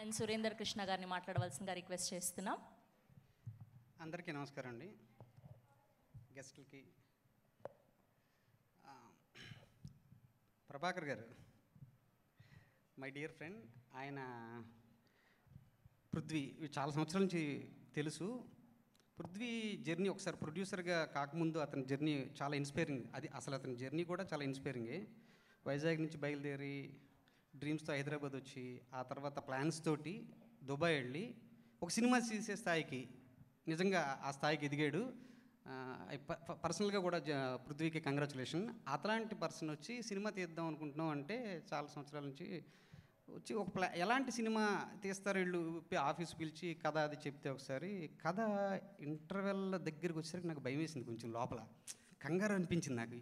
And Surender Krishna గారిని మాట్లాడవలసిందిగా request చేస్తున్నాం. అందరికీ నమస్కారం అండి, గెస్టులకి. ప్రభాకర్ గారు మై డియర్ ఫ్రెండ్. ఆయన పృథ్వీ చాలా సంవత్సరాల నుంచి తెలుసు. పృథ్వీ జర్నీ ఒకసారి ప్రొడ్యూసర్గా కాకముందు అతని జర్నీ చాలా ఇన్స్పైరింగ్. అది అసలు అతని జర్నీ కూడా చాలా ఇన్స్పైరింగే. వైజాగ్ నుంచి బయలుదేరి డ్రీమ్స్తో హైదరాబాద్ వచ్చి ఆ తర్వాత ప్లాన్స్ తోటి దుబాయ్ వెళ్ళి ఒక సినిమా తీసే స్థాయికి, నిజంగా ఆ స్థాయికి ఎదిగాడు. పర్సనల్గా కూడా పృథ్వీకి కంగ్రాచులేషన్. అట్లాంటి పర్సన్ వచ్చి సినిమా తీద్దాం అనుకుంటున్నాం అంటే చాలా సంవత్సరాల నుంచి వచ్చి ఒక ఎలాంటి సినిమా తీస్తారు వీళ్ళు, ఆఫీస్ పిలిచి కథ అది చెప్తే ఒకసారి కథ ఇంటర్వెల్ దగ్గరికి వచ్చేసరికి నాకు భయం వేసింది, కొంచెం లోపల కంగారు అనిపించింది నాకు.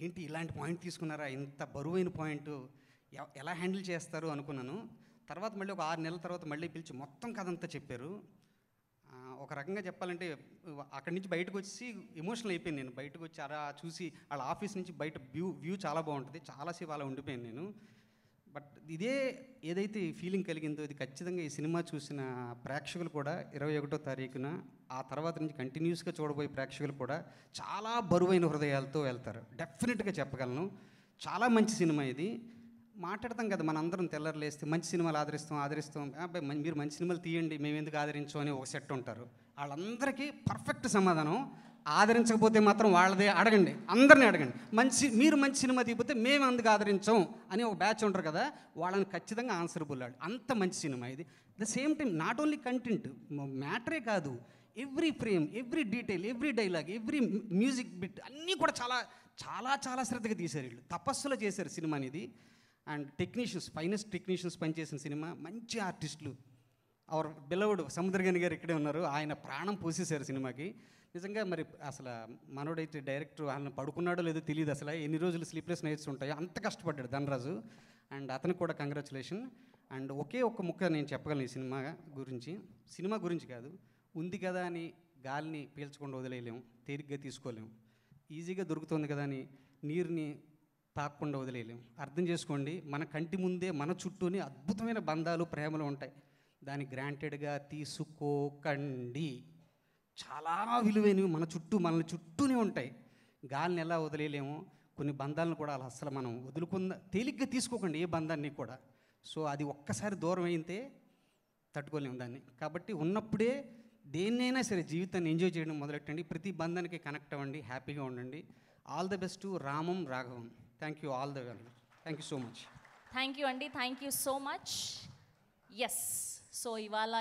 ఏంటి ఇలాంటి పాయింట్ తీసుకున్నారా, ఇంత బరువైన పాయింట్ ఎలా హ్యాండిల్ చేస్తారు అనుకున్నాను. తర్వాత మళ్ళీ ఒక 6 నెలల తర్వాత మళ్ళీ పిలిచి మొత్తం కథ అంతా చెప్పారు. ఒక రకంగా చెప్పాలంటే అక్కడి నుంచి బయటకు వచ్చి ఎమోషనల్ అయిపోయాను నేను. బయటకు వచ్చి అలా చూసి వాళ్ళ ఆఫీస్ నుంచి బయట వ్యూ చాలా బాగుంటుంది, చాలాసేపు అలా ఉండిపోయాను నేను. బట్ ఇదే ఏదైతే ఫీలింగ్ కలిగిందో ఇది ఖచ్చితంగా ఈ సినిమా చూసిన ప్రేక్షకులు కూడా 21వ తారీఖున ఆ తర్వాత నుంచి కంటిన్యూస్గా చూడబోయే ప్రేక్షకులు కూడా చాలా బరువైన హృదయాలతో వెళ్తారు, డెఫినెట్గా చెప్పగలను. చాలా మంచి సినిమా ఇది. మాట్లాడతాం కదా మనందరం తెల్లర్లేస్తే మంచి సినిమాలు ఆదరిస్తాం. అబ్బాయి మీరు మంచి సినిమాలు తీయండి, మేము ఎందుకు ఆదరించం అని ఒక సెట్ ఉంటారు. వాళ్ళందరికీ పర్ఫెక్ట్ సమాధానం, ఆదరించకపోతే మాత్రం వాళ్ళదే అడగండి, అందరినీ అడగండి. మీరు మంచి సినిమా తీయకపోతే మేము ఎందుకు ఆదరించాం అని ఒక బ్యాచ్ ఉంటారు కదా, వాళ్ళని ఖచ్చితంగా ఆన్సరబుల్. అంత మంచి సినిమా ఇది. The same time not only content, మ్యాటరే కాదు, every frame, every detail, every dialogue, every music bit అన్నీ కూడా చాలా చాలా చాలా శ్రద్ధగా తీశారు వీళ్ళు. తపస్సులో చేశారు సినిమాని ఇది. అండ్ టెక్నీషియన్స్, ఫైనెస్ట్ టెక్నీషియన్స్ పనిచేసిన సినిమా, మంచి ఆర్టిస్టులు. అవర్ బిలవుడు సముద్రగని గారు ఇక్కడే ఉన్నారు, ఆయన ప్రాణం పోసేశారు సినిమాకి. నిజంగా మరి అసలు మనోడైతే డైరెక్టర్ ఆయన పడుకున్నాడో లేదో తెలియదు, అసలు ఎన్ని రోజులు స్లీప్లెస్ నైట్స్ ఉంటాయో అంత కష్టపడ్డాడు ధనరాజు. అండ్ అతనికి కూడా కంగ్రాచులేషన్. అండ్ ఒకే ఒక్క ముక్క నేను చెప్పగలను ఈ సినిమా గురించి కాదు, ఉంది కదా అని గాలిని పీల్చకుండా వదిలేయలేము, తేలిగ్గా తీసుకోలేము. ఈజీగా దొరుకుతుంది కదా అని నీరుని తాకుండా వదిలేయలేము. అర్థం చేసుకోండి, మన కంటి ముందే మన చుట్టూనే అద్భుతమైన బంధాలు, ప్రేమలు ఉంటాయి. దాన్ని గ్రాంటెడ్గా తీసుకోకండి. చాలా విలువైనవి మనల్ని చుట్టూనే ఉంటాయి. గాలిని ఎలా వదిలేయలేము, కొన్ని బంధాలను కూడా అలా అసలు మనం తేలిగ్గా తీసుకోకండి ఏ బంధాన్ని కూడా. సో అది ఒక్కసారి దూరం అయితే తట్టుకోలేము దాన్ని. కాబట్టి ఉన్నప్పుడే దేన్నైనా సరే జీవితాన్ని ఎంజాయ్ చేయడం మొదలెట్టండి. ప్రతి బంధానికి కనెక్ట్ అవ్వండి, హ్యాపీగా ఉండండి. All the best. Ramam Raghavam. Thank you all the well. Thank you so much. Thank you అండి, thank you so much. Yes, so ఇవాళ